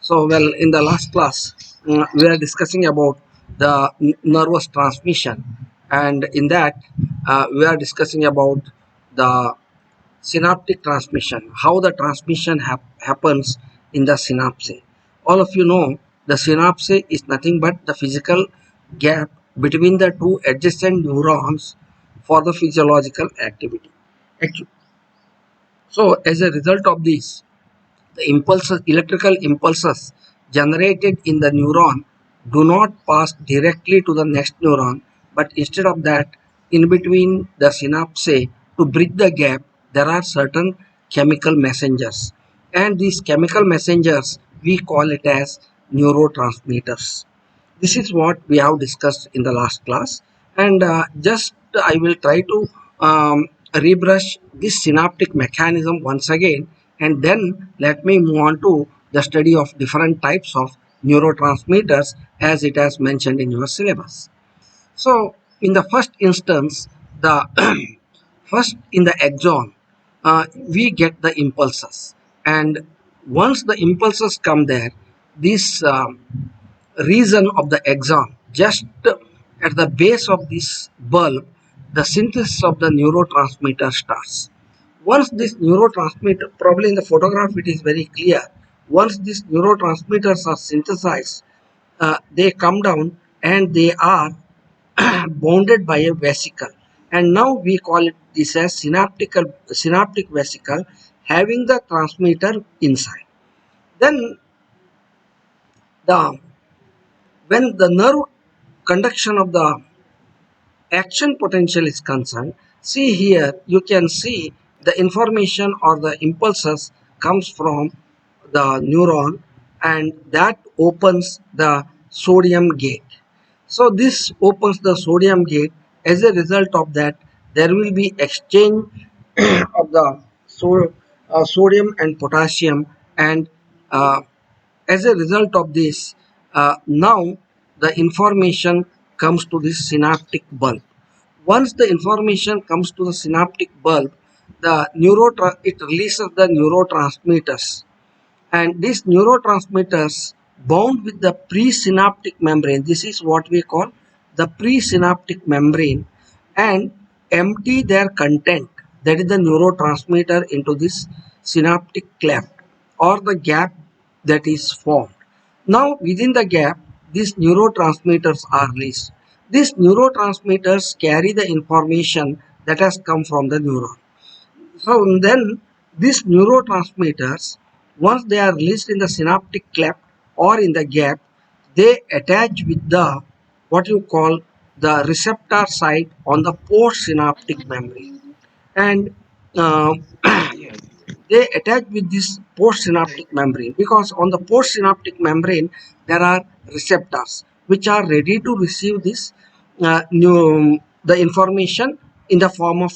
Well, in the last class, we are discussing about the nervous transmission, and in that, we are discussing about the synaptic transmission, how the transmission happens in the synapse. All of you know the synapse is nothing but the physical gap between the two adjacent neurons for the physiological activity. Actu- So, as a result of this, the impulses, electrical impulses generated in the neuron do not pass directly to the next neuron, but instead of that, in between the synapse to bridge the gap, there are certain chemical messengers. And these chemical messengers, we call it as neurotransmitters. This is what we have discussed in the last class, and just I will try to rebrush this synaptic mechanism once again, and then let me move on to the study of different types of neurotransmitters as it has mentioned in your syllabus. So in the first instance, the first in the axon, we get the impulses, and once the impulses come there, this region of the axon, just at the base of this bulb, the synthesis of the neurotransmitter starts. Once this neurotransmitter, probably in the photograph it is very clear, once these neurotransmitters are synthesized, they come down and they are bounded by a vesicle, and now we call it this as synaptic vesicle having the transmitter inside. Then the when the nerve conduction of the action potential is concerned, see here you can see the information or the impulses comes from the neuron, and that opens the sodium gate. So this opens the sodium gate. As a result of that, there will be exchange of the sodium and potassium, and uh, as a result of this, now the information comes to this synaptic bulb. Once the information comes to the synaptic bulb, it releases the neurotransmitters, and these neurotransmitters bound with the presynaptic membrane. This is what we call the presynaptic membrane, and empty their content, that is the neurotransmitter, into this synaptic cleft or the gap that is formed. Now within the gap, these neurotransmitters are released. These neurotransmitters carry the information that has come from the neuron. So then these neurotransmitters, once they are released in the synaptic cleft or in the gap, they attach with the what you call the receptor site on the postsynaptic membrane, and uh, they attach with this postsynaptic membrane, because on the postsynaptic membrane there are receptors which are ready to receive this the information in the form of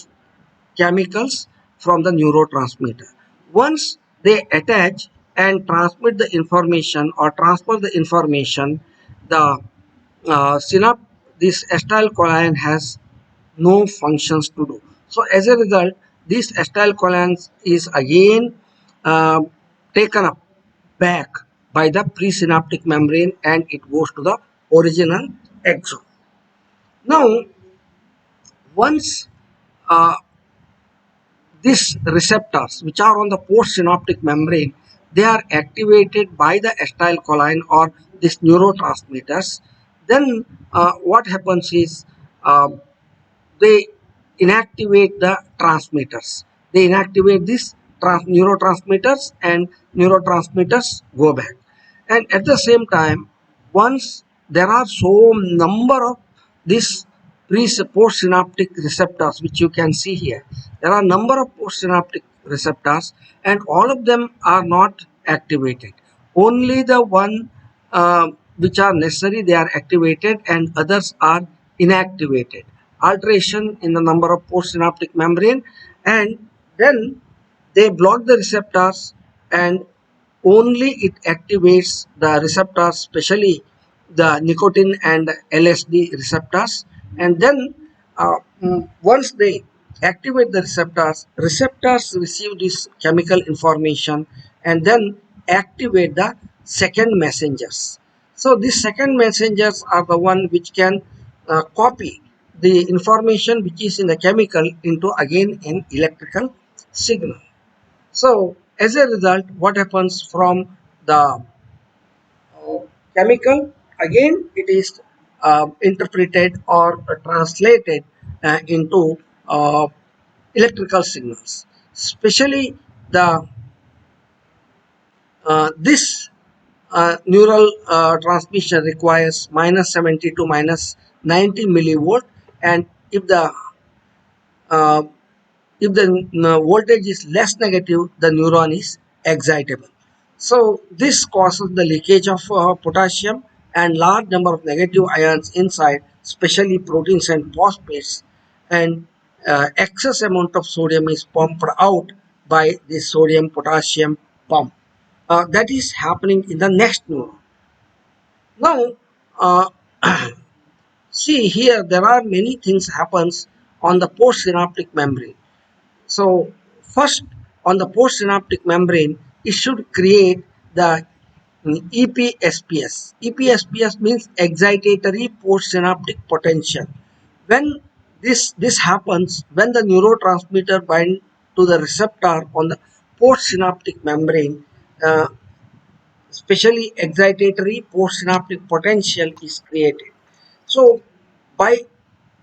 chemicals from the neurotransmitter. Once they attach and transmit the information or transfer the information, the synapse, this acetylcholine has no functions to do. So as a result, this acetylcholine is again uh, taken up back by the presynaptic membrane, and it goes to the original axon. Now, once uh, these receptors, which are on the postsynaptic membrane, they are activated by the acetylcholine or these neurotransmitters. Then what happens is they inactivate the transmitters. They inactivate these neurotransmitters, and neurotransmitters go back. And at the same time, once there are so number of these postsynaptic receptors, which you can see here, there are number of postsynaptic receptors, and all of them are not activated. Only the one which are necessary, they are activated, and others are inactivated. Alteration in the number of postsynaptic membrane, and then they block the receptors, and only it activates the receptors, especially the nicotine and LSD receptors. And then once they activate the receptors receive this chemical information and then activate the second messengers. So these second messengers are the one which can copy the information which is in the chemical into again an electrical signal. So as a result, what happens from the chemical, again it is interpreted or translated into electrical signals. Especially the this neural transmission requires minus 70 to minus 90 millivolt, and if the uh, voltage is less negative, the neuron is excitable. So this causes the leakage of potassium and large number of negative ions inside, especially proteins and phosphates, and excess amount of sodium is pumped out by the sodium potassium pump. That is happening in the next neuron. Now, uh, see here, there are many things happens on the postsynaptic membrane. So first, on the postsynaptic membrane, it should create the EPSPS. EPSPS means excitatory postsynaptic potential. When this happens, when the neurotransmitter bind to the receptor on the postsynaptic membrane, uh, especially excitatory postsynaptic potential is created. So by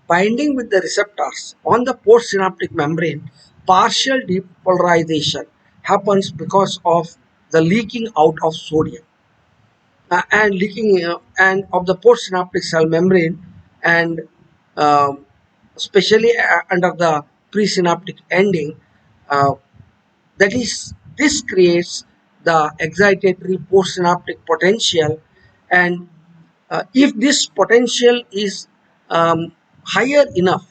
binding with the receptors on the postsynaptic membrane, partial depolarization happens because of the leaking out of sodium and leaking and of the postsynaptic cell membrane, and um, especially under the presynaptic ending. Uh, that is, this creates the excitatory postsynaptic potential, and if this potential is higher enough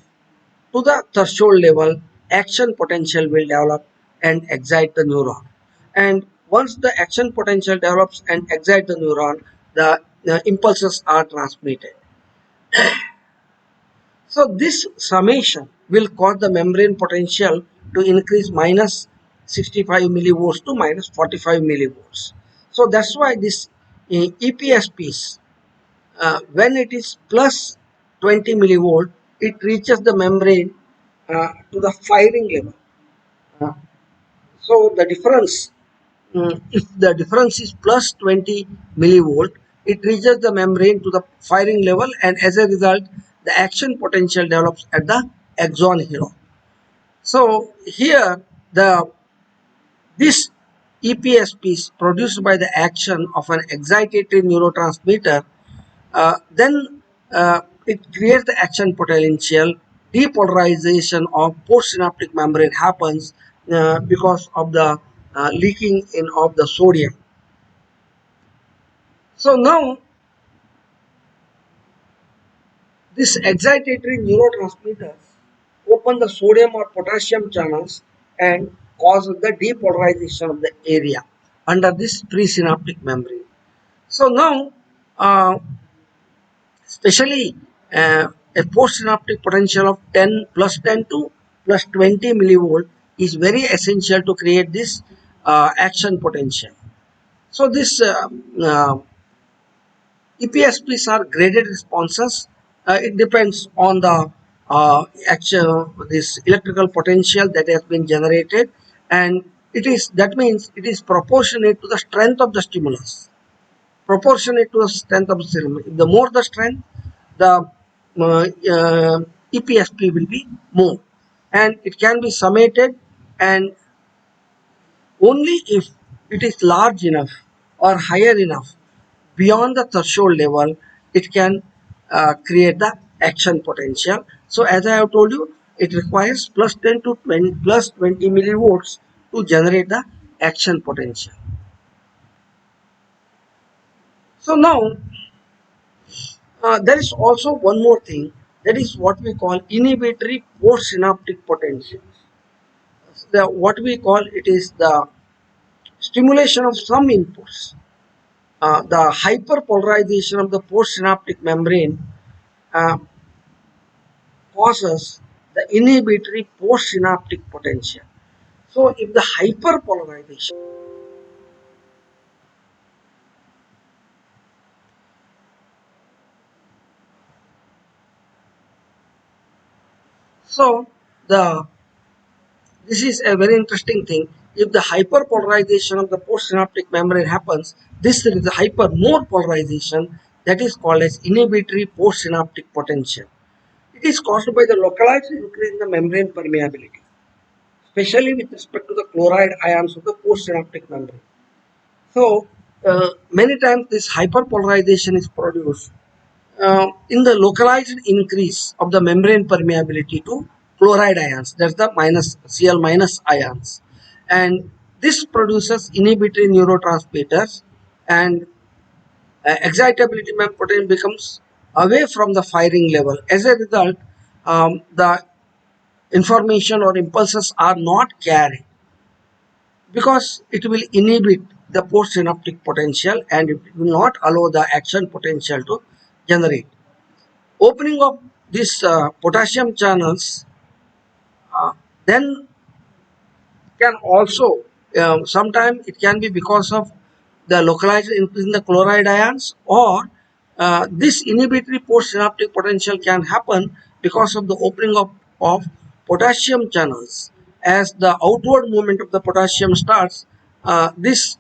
to the threshold level, action potential will develop and excite the neuron. And once the action potential develops and excite the neuron, the impulses are transmitted. So this summation will cause the membrane potential to increase minus 65 millivolts to minus 45 millivolts. So that's why this EPSPs, when it is plus 20 millivolt, it reaches the membrane to the firing level. Uh, so the difference, if the difference is plus 20 millivolt, it reaches the membrane to the firing level, and as a result, the action potential develops at the axon here. So here the this EPSP produced by the action of an excitatory neurotransmitter, then it creates the action potential. Depolarization of postsynaptic membrane happens because of the leaking in of the sodium. So now this excitatory neurotransmitters open the sodium or potassium channels and cause the depolarization of the area under this presynaptic membrane. So now, uh, especially a postsynaptic potential of 10 plus 10 to plus 20 millivolt is very essential to create this action potential. So this EPSPs are graded responses. It depends on the actual this electrical potential that has been generated, and it is that means it is proportionate to the strength of the stimulus. Proportionate to the strength of the stimulus. The more the strength, the EPSP will be more, and it can be summated, and only if it is large enough or higher enough beyond the threshold level, it can create the action potential. So as I have told you, it requires plus 10 to 20 plus 20 millivolts to generate the action potential. So now there is also one more thing, that is what we call inhibitory postsynaptic potential. What we call it is the stimulation of some inputs. The hyperpolarization of the postsynaptic membrane uh, causes the inhibitory postsynaptic potential. So if the hyperpolarization So the this is a very interesting thing. If the hyperpolarization of the postsynaptic membrane happens, this is the hyper more polarization that is called as inhibitory postsynaptic potential. It is caused by the localized increase in the membrane permeability, especially with respect to the chloride ions of the postsynaptic membrane. So, many times this hyperpolarization is produced in the localized increase of the membrane permeability to chloride ions, that's the minus Cl minus ions, and this produces inhibitory neurotransmitters, and excitability potential becomes away from the firing level. As a result, the information or impulses are not carried because it will inhibit the postsynaptic potential and it will not allow the action potential to generate. Opening of these potassium channels then can also sometimes it can be because of the localized increase in the chloride ions, or this inhibitory postsynaptic potential can happen because of the opening of potassium channels. As the outward movement of the potassium starts, this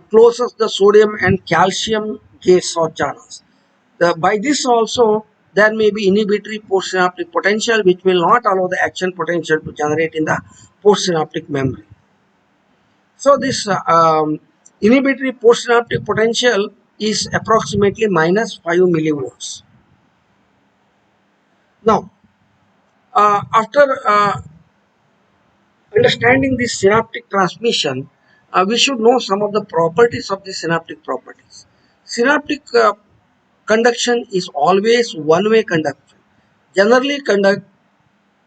closes the sodium and calcium gates or channels. By this also there may be inhibitory postsynaptic potential which will not allow the action potential to generate in the postsynaptic membrane. So this inhibitory postsynaptic potential is approximately minus 5 millivolts. Now, after understanding this synaptic transmission, we should know some of the properties of the synaptic properties. Synaptic conduction is always one-way conduction. Generally conduct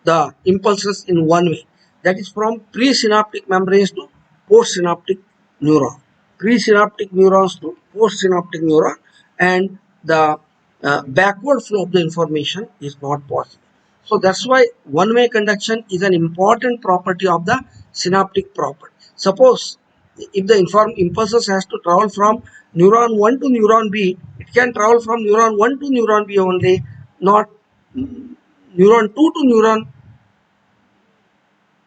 the impulses in one way, that is from presynaptic membranes to postsynaptic neuron, presynaptic neurons to postsynaptic neuron, and the backward flow of the information is not possible. So that's why one-way conduction is an important property of the synaptic property. Suppose if the impulses has to travel from neuron 1 to neuron B, it can travel from neuron 1 to neuron B only, not neuron 2 to neuron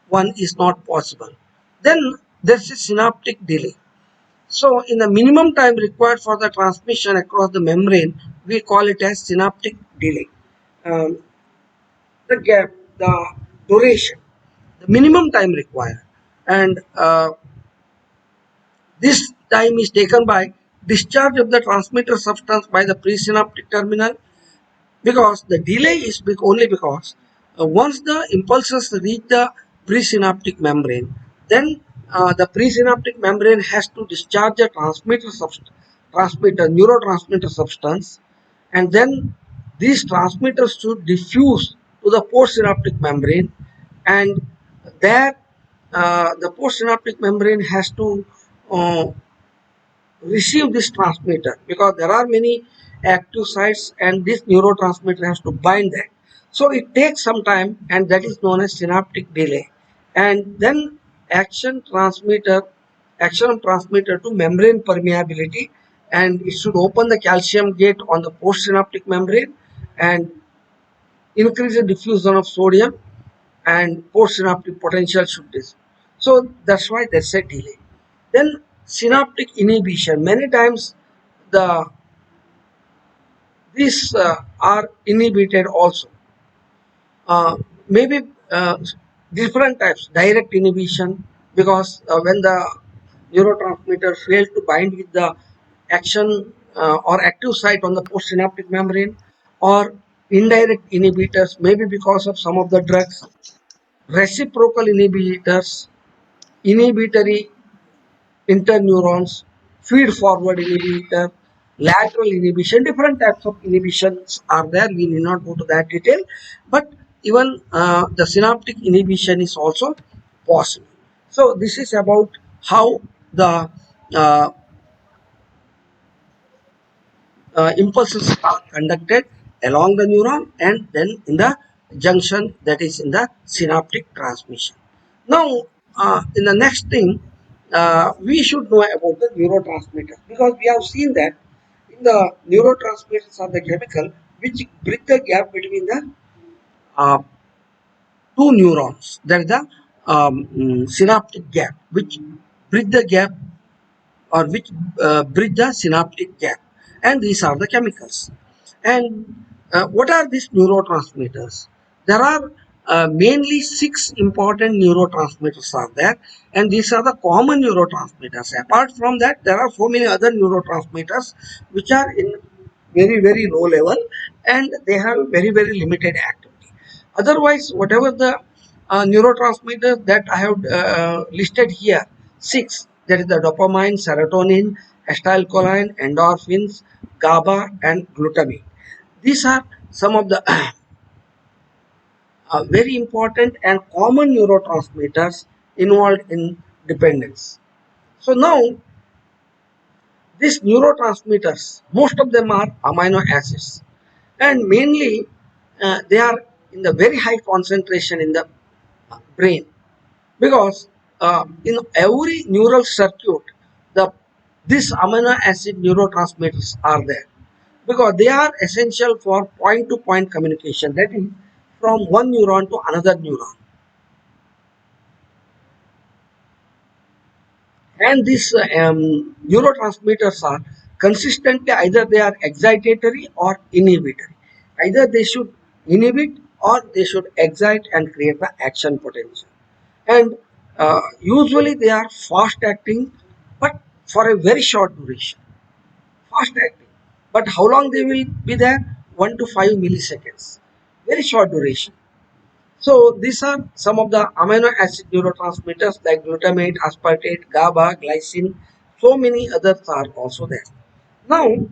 1 is not possible. Then there's a synaptic delay. So in the minimum time required for the transmission across the membrane, we call it as synaptic delay. Um, the gap, the duration, the minimum time required, and this time is taken by discharge of the transmitter substance by the presynaptic terminal, because the delay is only because once the impulses reach the presynaptic membrane, then the presynaptic membrane has to discharge a transmitter neurotransmitter substance, and then these transmitters should diffuse to the postsynaptic membrane, and there the postsynaptic membrane has to uh, receive this transmitter, because there are many active sites and this neurotransmitter has to bind that. So it takes some time, and that is known as synaptic delay. And then action transmitter, action transmitter to membrane permeability, and it should open the calcium gate on the postsynaptic membrane and increase the diffusion of sodium, and postsynaptic potential should this. So that's why there's a delay. Then synaptic inhibition. Many times the these are inhibited also. Maybe different types. Direct inhibition, because when the neurotransmitter fails to bind with the action or active site on the postsynaptic membrane, or indirect inhibitors, maybe because of some of the drugs. Reciprocal inhibitors, inhibitory interneurons, feed forward inhibitor, lateral inhibition, different types of inhibitions are there. We need not go to that detail, but even the synaptic inhibition is also possible. So this is about how the uh, impulses are conducted along the neuron and then in the junction, that is in the synaptic transmission. Now, in the next thing, we should know about the neurotransmitters, because we have seen that in the neurotransmitters are the chemical which bridge the gap between the uh, two neurons. That is the synaptic gap, which bridge the gap or which bridge the synaptic gap, and these are the chemicals. And what are these neurotransmitters? There are mainly six important neurotransmitters are there, and these are the common neurotransmitters. Apart from that, there are so many other neurotransmitters which are in very low level, and they have very limited activity. Otherwise, whatever the neurotransmitters that I have listed here, six, that is the dopamine, serotonin, acetylcholine, endorphins, GABA, and glutamine. These are some of the very important and common neurotransmitters involved in dependence. So now these neurotransmitters, most of them are amino acids, and mainly they are in the very high concentration in the brain, because in every neural circuit the these amino acid neurotransmitters are there, because they are essential for point to point communication, that is from one neuron to another neuron. And these neurotransmitters are consistently, either they are excitatory or inhibitory, either they should inhibit or they should excite and create the action potential. And usually they are fast acting, but for a very short duration. Fast acting, but how long they will be there? 1 to 5 milliseconds, very short duration. So these are some of the amino acid neurotransmitters like glutamate, aspartate, GABA, glycine. So many others are also there. Now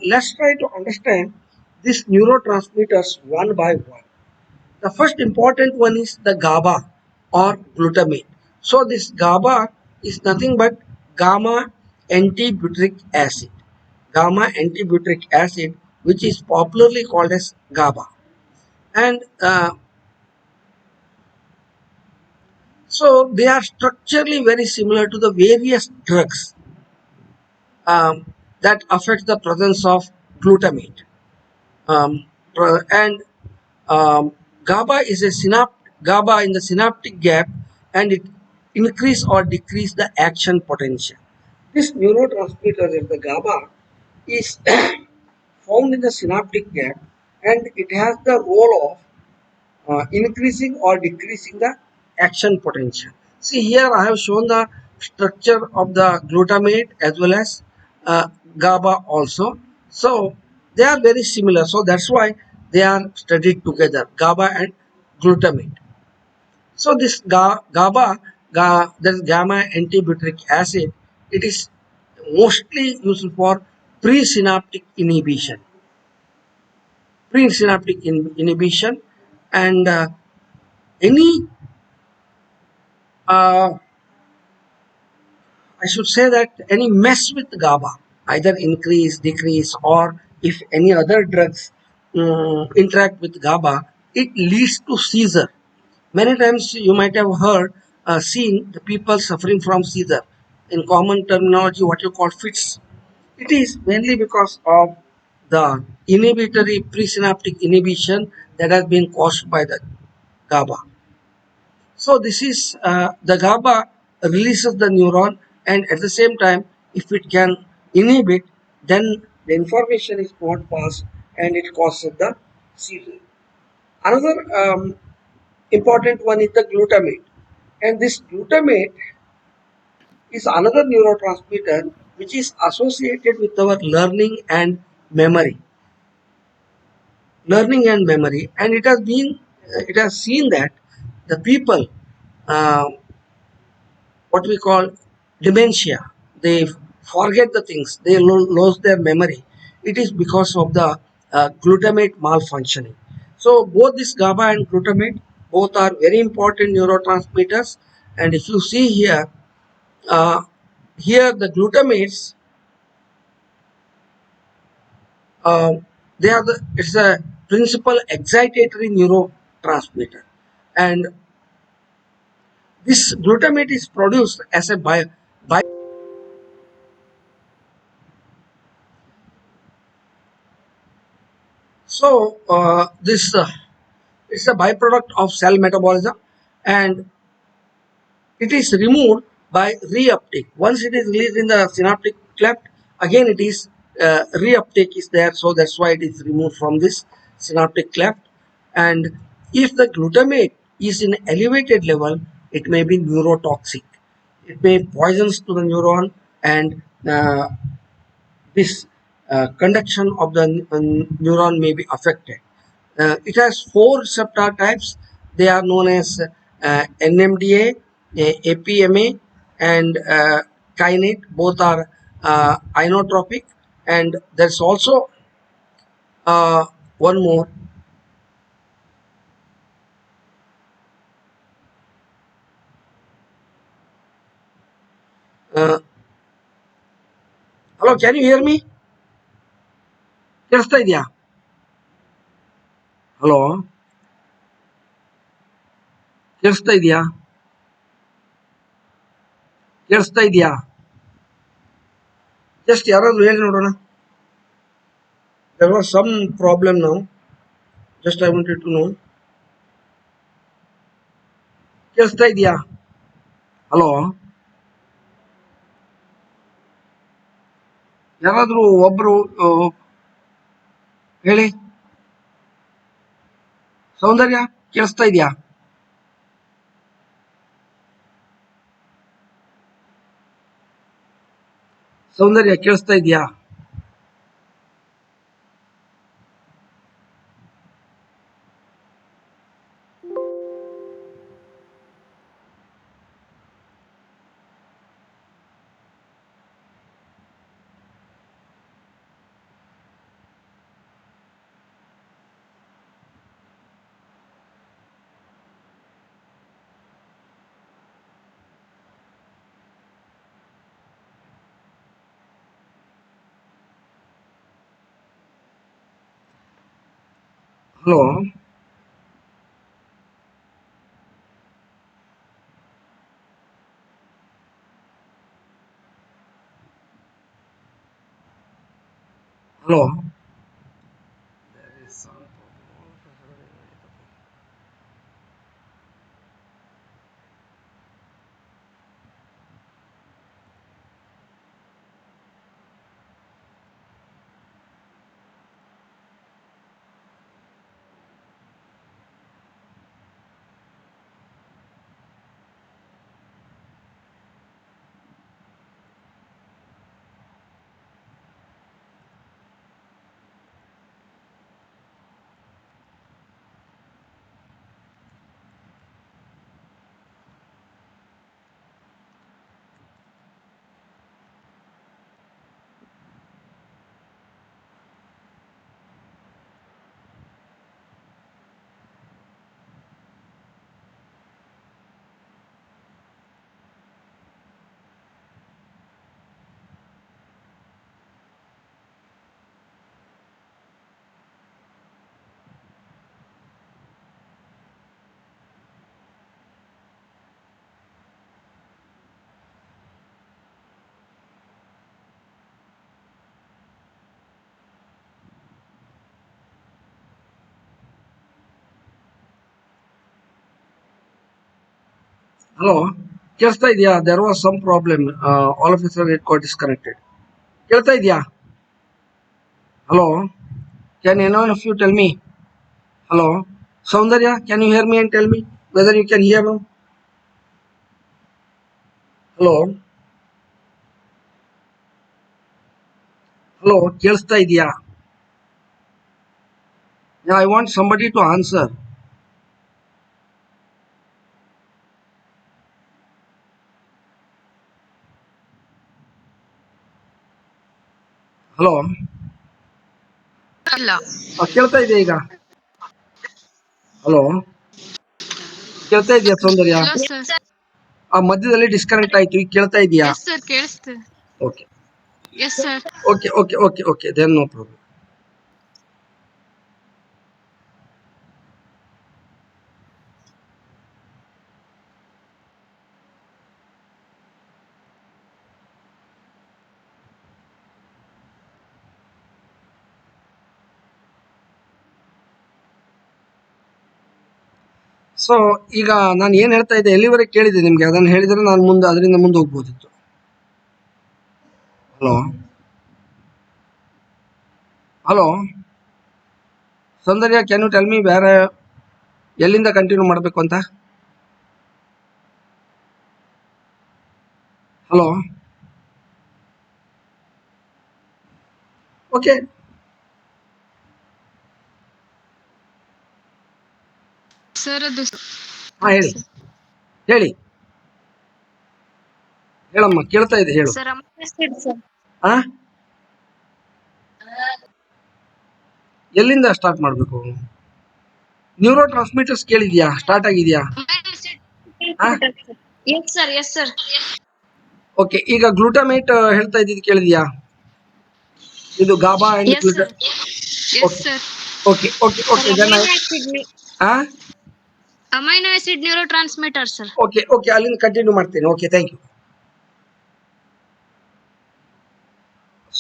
let's try to understand these neurotransmitters one by one. The first important one is the GABA or glutamate. So this GABA is nothing but gamma antibutyric acid. Gamma antibutyric acid, which is popularly called as GABA. And so they are structurally very similar to the various drugs that affect the presence of glutamate. Um, and GABA is a GABA in the synaptic gap, and it increase or decrease the action potential. This neurotransmitter is the GABA is found in the synaptic gap, and it has the role of increasing or decreasing the action potential. See here I have shown the structure of the glutamate as well as GABA also. So they are very similar. So that's why they are studied together, GABA and glutamate. So this GABA, that is gamma antibutyric acid, it is mostly used for presynaptic inhibition. Inhibition, and any uh, I should say that any mess with GABA, either increase, decrease, or if any other drugs interact with GABA, it leads to seizure. Many times you might have heard, seen the people suffering from seizure. In common terminology, what you call fits. It is mainly because of the inhibitory presynaptic inhibition that has been caused by the GABA. So this is the GABA releases the neuron, and at the same time, if it can inhibit, then the information is not passed and it causes the seizure. Another important one is the glutamate, and this glutamate is another neurotransmitter which is associated with our memory, learning and memory, and it has seen that the people uh, what we call dementia, they forget the things, they lose their memory. It is because of the glutamate malfunctioning. So both this GABA and glutamate, both are very important neurotransmitters. And if you see here, uh, here the glutamates, uh, they are it's a principal excitatory neurotransmitter, and this glutamate is produced as a by so this It's a byproduct of cell metabolism, and it is removed by reuptake. Once it is released in the synaptic cleft, again it is reuptake is there, so that's why it is removed from this synaptic cleft. And if the glutamate is in elevated level, it may be neurotoxic. It may poisons to the neuron, and this conduction of the neuron may be affected. It has four receptor types. They are known as NMDA, APMA, and kinase. Both are inotropic, and there's also one more. Uh, Hello, can you hear me? ಕೇಳಿಸ್ತಾ ಇದೆಯಾ? Hello, ಕೇಳಿಸ್ತಾ ಇದೆಯಾ? ಕೇಳಿಸ್ತಾ ಇದೆಯಾ? Just ಯಾರಾದ್ರೂ ಹೇಳಿ ನೋಡೋಣ. There was some problem now. Just I wanted to know. ಕೇಳಿಸ್ತಾ ಇದೆಯಾ? ಹಲೋ, ಯಾರಾದ್ರೂ ಒಬ್ರು ಹೇಳಿ. ಸೌಂದರ್ಯ ಕೇಳಿಸ್ತಾ ಇದೆಯಾ? ಸೌಂದರ್ಯ ಕೇಳಿಸ್ತಾ ಇದೆಯಾ? Hello, hello. ಹಲೋ, ಕೇಳಿಸ್ತಾ ಇದೆಯಾ? There was some problem. All of a sudden it got disconnected. ಕೇಳ್ತಾ ಇದೆಯಾ? Hello, can any one of you tell me? Hello, Soundarya, can you hear me and tell me whether you can hear now? Hello, hello, ಕೇಳಿಸ್ತಾ ಇದೆಯಾ? I want somebody to answer. Hello, ಇಲ್ಲ. ಕೇಳ್ತಾ ಇದೆಯಾ ಈಗ? Hello, ಕೇಳ್ತಾ ಇದೆಯಾ ಸೌಂದರ್ಯ? Hello sir. ಆ ಮಧ್ಯದಲ್ಲಿ ಡಿಸ್ಕನೆಕ್ಟ್ ಆಯ್ತು, ಈಗ ಕೇಳ್ತಾ ಇದೆಯಾ? ಎಸ್ ಸರ್, ಕೇಳಿಸ್ತು. Okay, yes sir. Okay, okay, okay, okay, then no problem. So ಈಗ ನಾನು ಏನು ಹೇಳ್ತಾ ಇದ್ದೆ ಎಲ್ಲಿವರೆಗೆ ಕೇಳಿದೆ ನಿಮಗೆ? ಅದನ್ನು ಹೇಳಿದರೆ ನಾನು ಮುಂದೆ ಅದರಿಂದ ಮುಂದೆ ಹೋಗ್ಬೋದಿತ್ತು. Hello hello Soundarya, can you tell me ಬೇರೆ ಎಲ್ಲಿಂದ ಕಂಟಿನ್ಯೂ ಮಾಡಬೇಕು ಅಂತ? Hello, okay. ಸರ್ ಅದು ಹಾಂ, ಹೇಳಿ ಹೇಳಿ ಹೇಳಮ್ಮ, ಕೇಳ್ತಾ ಇದೆ, ಹೇಳು. ಸರ್ ಸರ್ ಹಾ, ಎಲ್ಲಿಂದ ಸ್ಟಾರ್ಟ್ ಮಾಡಬೇಕು? Neuro transmitters ಕೇಳಿದ್ಯಾ? ಸ್ಟಾರ್ಟ್ ಆಗಿದೆಯಾ? ಹಾ, yes sir, yes sir. Okay. ಈಗ ಗ್ಲೂಟಮೇಟ್ ಹೇಳ್ತಾ ಇದ್ದಿದ್ದು ಕೇಳಿದ್ಯಾ? ಇದು ಗಾಬಾ ಅಂಡ್ ಎಸ್ ಗ್ಲೂಟ. Sir, yes okay sir. Okay okay sir okay then amino acid neurotransmitter sir. Okay okay, ಅಲ್ಲಿಂದ ಕಂಟಿನ್ಯೂ ಮಾಡ್ತೇನೆ. Okay, thank you.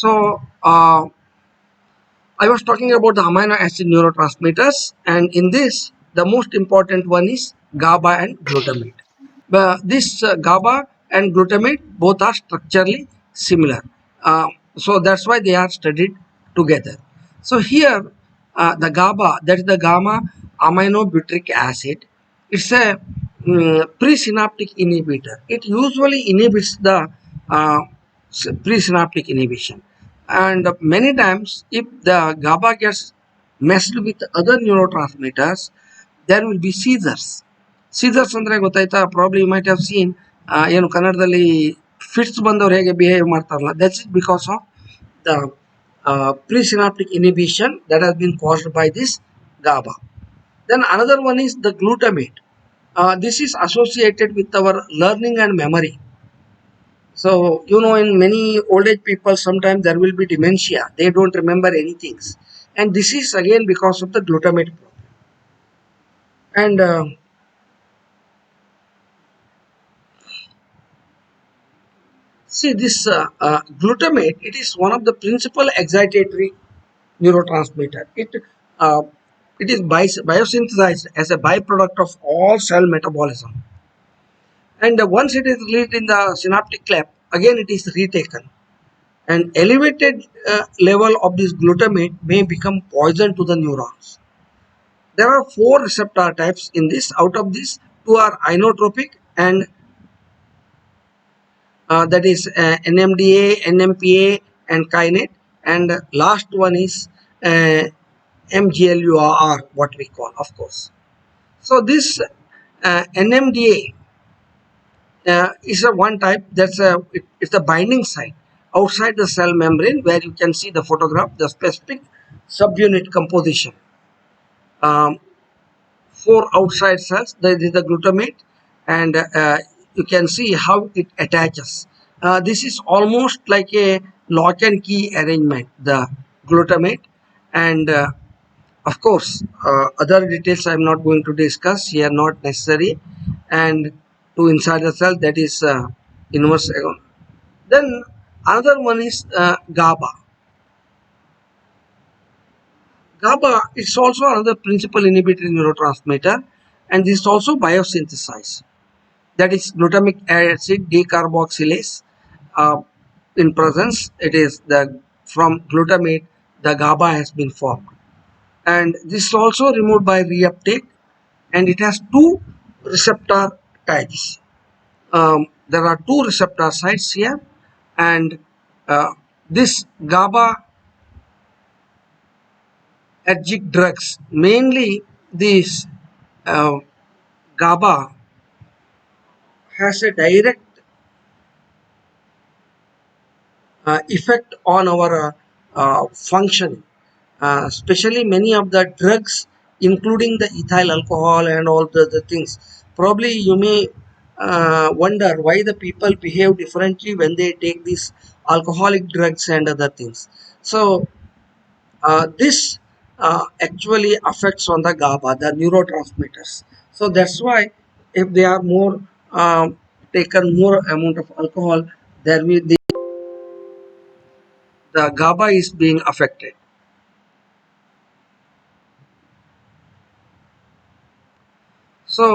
So I was talking about the amino acid neurotransmitters, and in this, the most important one is GABA and glutamate. But this GABA and glutamate both are structurally similar, so that's why they are studied together. So here, the GABA, that is the gamma aminobutyric acid, it's a presynaptic inhibitor. It usually inhibits the presynaptic inhibition, and many times if the GABA gets messed with other neurotransmitters, there will be seizures. Seizures ಅಂದರೆ ಗೊತ್ತಾಯ್ತಾ? Probably you might have seen, ಏನು ಕನ್ನಡದಲ್ಲಿ fits ಬಂದವ್ರು ಹೇಗೆ behave ಮಾಡ್ತಾರಲ್ಲ, that's it because of the presynaptic inhibition that has been caused by this GABA. Then another one is the glutamate. This is associated with our learning and memory. So, in many old age people, sometimes there will be dementia. They don't remember anything. And this is again because of the glutamate problem. And see, this glutamate, it is one of the principal excitatory neurotransmitter. Uh, it is biosynthesized as a byproduct of all cell metabolism. And once it is released in the synaptic cleft, again it is retaken. An elevated level of this glutamate may become poison to the neurons. There are 4 receptor types in this. Out of these, 2 are inotropic, and that is NMDA, NMPA, and kinase. And last one is MGLUR, what we call, of course. So this NMDA is a one type. It's the binding site outside the cell membrane, where you can see the photograph, the specific subunit composition. For outside cells, there is the glutamate, and you can see how it attaches. This is almost like a lock and key arrangement, the glutamate, and of course, other details I am not going to discuss here, not necessary. And to inside the cell, that is inverse agon. Then another one is GABA. GABA is also another principal inhibitory neurotransmitter, and this is also biosynthesized. That is glutamic acid decarboxylase. In presence, it is from glutamate the GABA has been formed, and this is also removed by reuptake, and it has 2 receptor types. There are 2 receptor sites here, and this GABA adjunct drugs, mainly this GABA has a direct effect on our functioning, especially many of the drugs, including the ethyl alcohol and all the things. Probably you may wonder why the people behave differently when they take these alcoholic drugs and other things. So this actually affects on the GABA, the neurotransmitters. So that's why if they are more taken more amount of alcohol, there will the GABA is being affected. So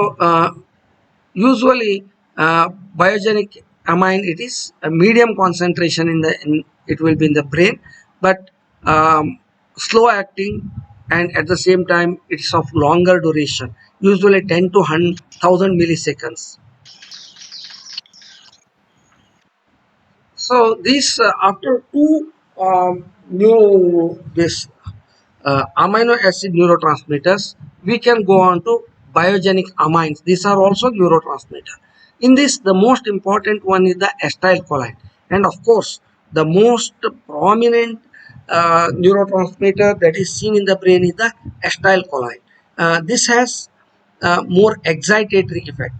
usually biogenic amine, it is a medium concentration it will be in the brain, but slow acting, and at the same time it's of longer duration, usually 10 to 1,000 milliseconds. So this after two new this amino acid neurotransmitters, we can go on to biogenic amines. These are also neurotransmitter. In this, the most important one is the acetylcholine, and of course, the most prominent neurotransmitter that is seen in the brain is the acetylcholine. This has more excitatory effect.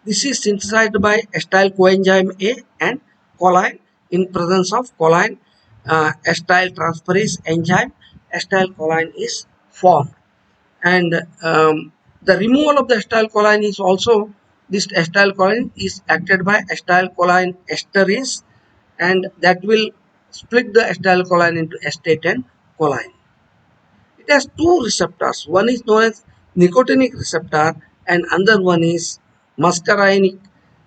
This is synthesized by acetyl coenzyme A and choline. In presence of choline, acetyl transferase enzyme, acetylcholine is formed. And the removal of the acetylcholine is also, this acetylcholine is acted by acetylcholine esterase, and that will split the acetylcholine into acetate and choline. It has two receptors. One is known as nicotinic receptor, and another one is muscarinic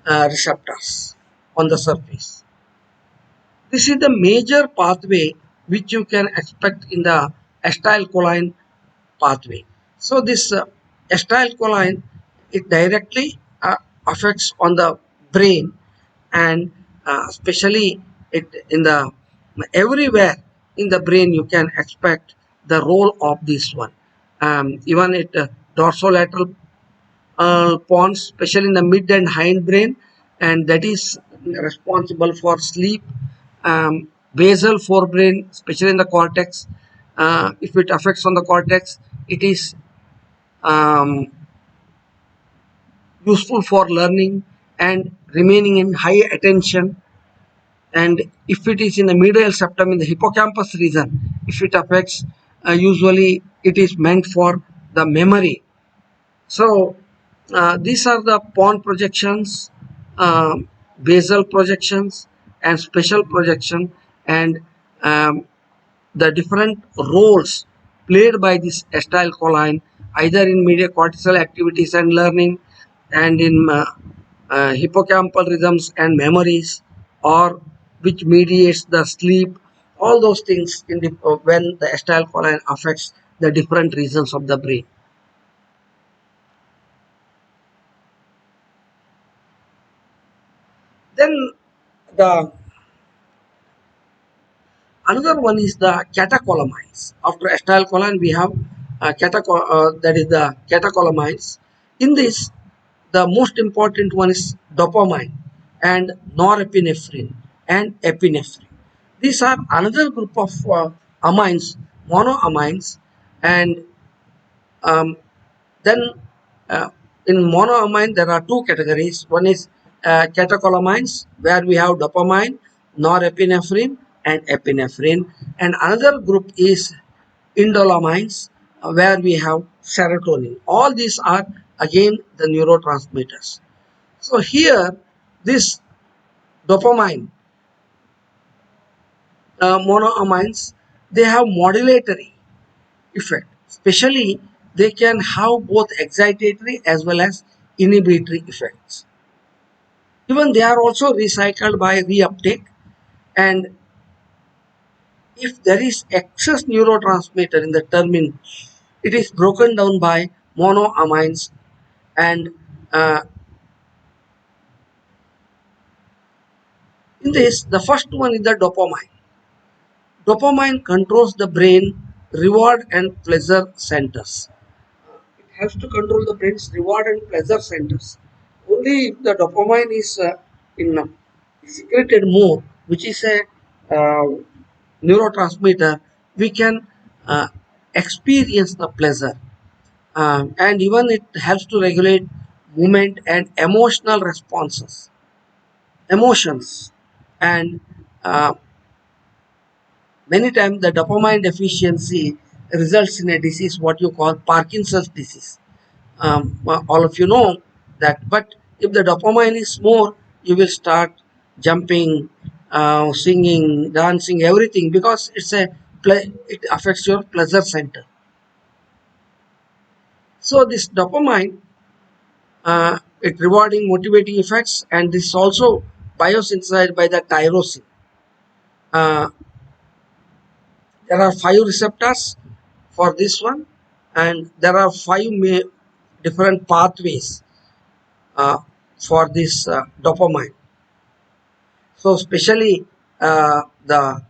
receptors on the surface. This is the major pathway which you can expect in the acetylcholine pathway. So this acetylcholine, it directly affects on the brain, and especially it in the everywhere in the brain you can expect the role of this one. Even it dorsolateral pons, especially in the mid and hind brain, and that is responsible for sleep. Basal forebrain, especially in the cortex, if it affects on the cortex, it is um, useful for learning and remaining in high attention. And if it is in the medial septum in the hippocampus region, if it affects, usually it is meant for the memory. So these are the pon projections, basal projections, and special projection, and um, the different roles played by this acetylcholine, either in media cortical activities and learning, and in hippocampal rhythms and memories, or which mediates the sleep. All those things in the, when the acetylcholine affects the different regions of the brain. Then the another one is the catecholamines. After acetylcholine, we have that is the catecholamines. In this, the most important one is dopamine and norepinephrine and epinephrine. These are another group of amines, monoamines, and um, then uh, in monoamine there are two categories. One is catecholamines, where we have dopamine, norepinephrine, and epinephrine, and another group is indolamines, where we have serotonin. All these are again the neurotransmitters. So here, this dopamine monoamines, they have modulatory effect. Especially, they can have both excitatory as well as inhibitory effects. Even they are also recycled by reuptake, and if there is excess neurotransmitter in the termin, it is broken down by monoamines, and in this, the first one is the dopamine. Dopamine controls the brain reward and pleasure centers. It helps to control the brain's reward and pleasure centers. Only if the dopamine is in secreted more, which is a neurotransmitter, we can uh, experience the pleasure. And even it helps to regulate movement and emotional responses, emotions. And many times the dopamine deficiency results in a disease what you call Parkinson's disease. Well, all of you know that. But if the dopamine is more, you will start jumping, singing, dancing, everything, because it affects your pleasure center. So this dopamine, it rewarding motivating effects, and this is also biosynthesized by the tyrosine. Uh, there are five receptors for this one, and there are five different pathways uh, for this dopamine. So especially the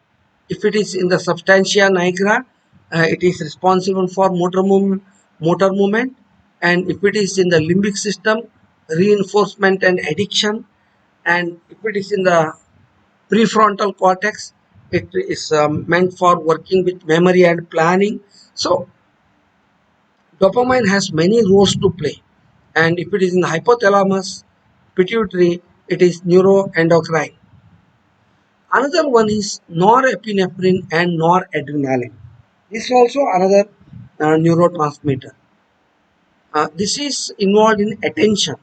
if it is in the substantia nigra, it is responsible for motor movement, and if it is in the limbic system, reinforcement and addiction, and if it is in the prefrontal cortex, it is meant for working with memory and planning. So dopamine has many roles to play, and if it is in the hypothalamus, pituitary, it is neuroendocrine. Another one is norepinephrine and noradrenaline. This is also another neurotransmitter. This is involved in attention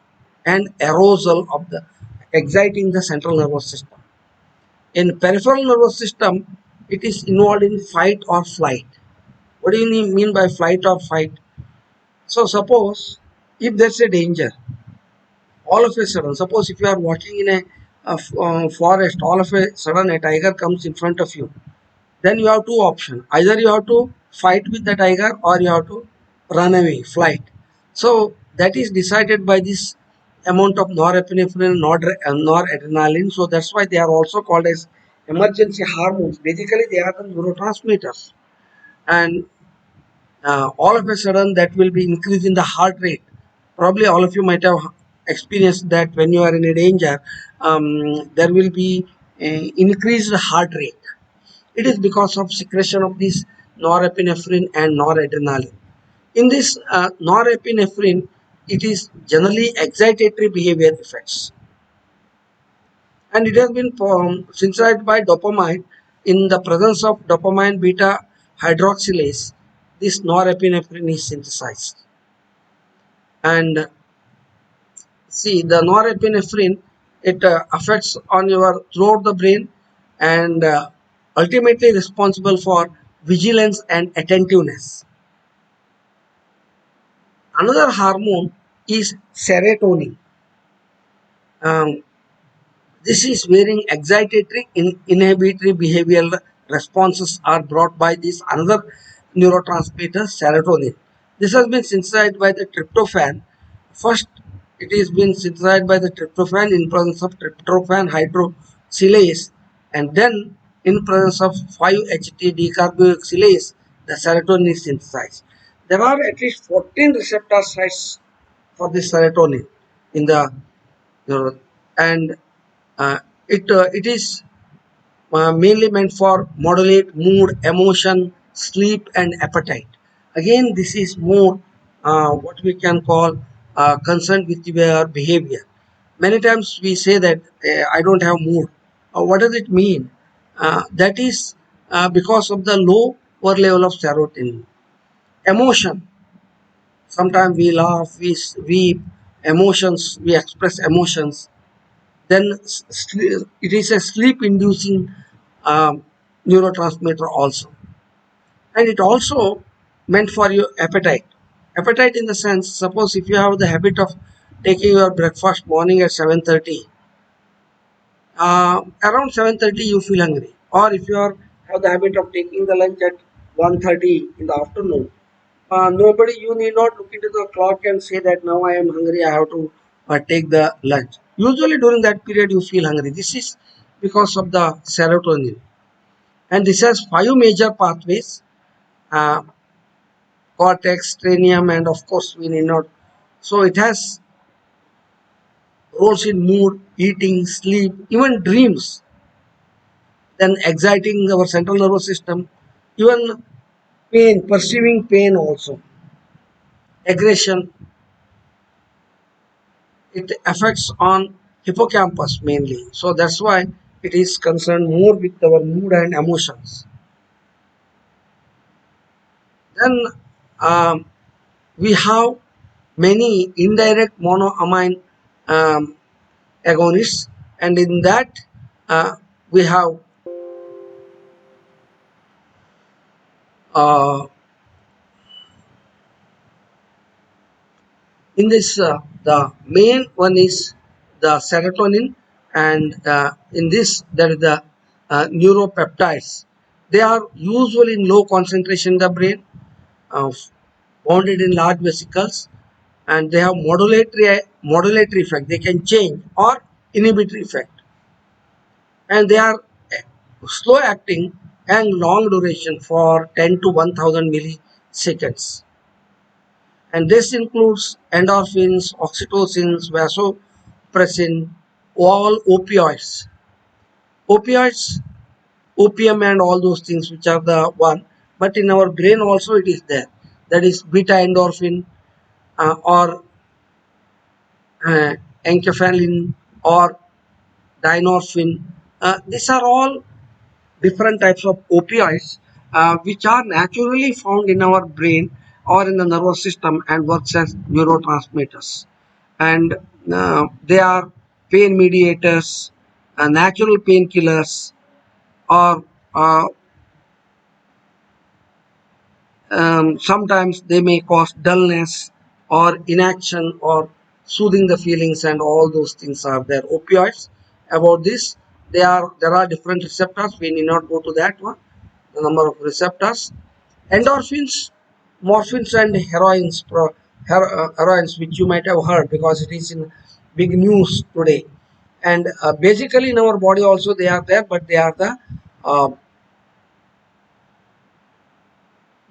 and arousal of the exciting the central nervous system. In peripheral nervous system, it is involved in fight or flight. What do you mean by flight or fight? So suppose if there's a danger, all of a sudden, suppose if you are walking in a forest, all of a sudden a tiger comes in front of you, then you have two options. Either you have to fight with the tiger or you have to run away, flight. So that is decided by this amount of norepinephrine and noradrenaline. So that's why they are also called as emergency hormones. Basically, they are the neurotransmitters. And all of a sudden that will be increase in the heart rate. Probably all of you might have experienced that when you are in a danger, there will be a increased heart rate. It is because of secretion of this norepinephrine and noradrenaline. In this norepinephrine, it is generally excitatory behavior effects, and it has been synthesized by dopamine. In the presence of dopamine beta hydroxylase, this norepinephrine is synthesized. And see, the norepinephrine, it affects on your throughout the brain, and ultimately responsible for vigilance and attentiveness. Another hormone is serotonin. Um, this is wherein excitatory inhibitory behavioral responses are brought by this another neurotransmitter, serotonin. This has been synthesized by the tryptophan. First, it is been synthesized by the tryptophan in presence of tryptophan hydroxylase, and then in presence of 5-HT decarboxylase, the serotonin is synthesized. There are at least 14 receptor sites for this serotonin in the neuro, and it is mainly meant for modulate mood, emotion, sleep, and appetite. Again, this is more what we can call concerned with your behavior. Many times we say that I don't have mood. What does it mean? That is because of the lower level of serotonin. Emotion. Sometimes we laugh, we emotions, we express emotions. Then it is a sleep inducing um, neurotransmitter also, and it also meant for your appetite. Appetite in the sense, suppose if you have the habit of taking your breakfast morning at 7:30, around 7:30 you feel hungry, or if you have the habit of taking the lunch at 1:30 in the afternoon, nobody, you need not look into the clock and say that now I am hungry, I have to take the lunch. Usually during that period you feel hungry. This is because of the serotonin, and this has five major pathways: uh, cortex, cranium, and of course we need not. So it has roles in mood, eating, sleep, even dreams. Then exciting our central nervous system, even pain, perceiving pain also, aggression. It affects on hippocampus mainly, so that's why it is concerned more with our mood and emotions. Then um, we have many indirect monoamine um, agonists, and in that we have uh, in this The main one is the serotonin, and in this there is the neuropeptides. They are usually in low concentration in the brain, uh, bounded in large vesicles, and they have modulatory effect. They can change or inhibitory effect, and they are slow acting and long duration for 10 to 1000 milliseconds. And this includes endorphins, oxytocins, vasopressin, all opioids. Opioids, opium, and all those things which are the one, but in our brain also it is there. That is beta endorphin, or enkephalin, or dynorphin. These are all different types of opioids which are naturally found in our brain or in the nervous system and works as neurotransmitters, and they are pain mediators, natural painkillers, or sometimes they may cause dullness or inaction or soothing the feelings, and all those things are there. Opioids, about this, there are different receptors. We need not go to that one. The number of receptors. Endorphins, morphines, and heroines, which you might have heard because it is in big news today. And basically in our body also they are there, but they are the uh,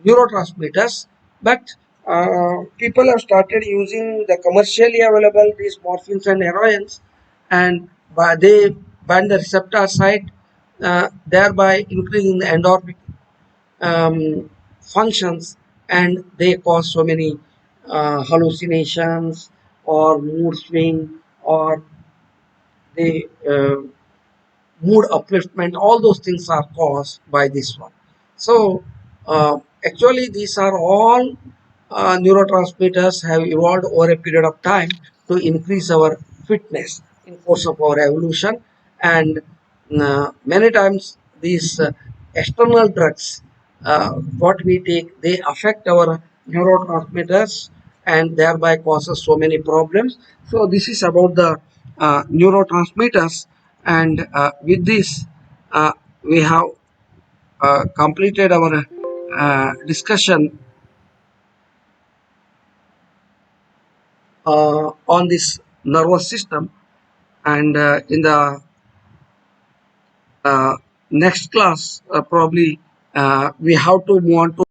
neurotransmitters. But people have started using the commercially available these morphines and heroines, and they bind the receptor site, thereby increasing the endorphin functions, and they cause so many hallucinations or mood swing, or they mood upliftment. All those things are caused by this one. So actually these are all neurotransmitters have evolved over a period of time to increase our fitness in course of our evolution. And many times these external drugs, what we take, they affect our neurotransmitters and thereby causes so many problems. So this is about the neurotransmitters, and with this we have completed our discussion on this nervous system, and in the next class probably we have to move on to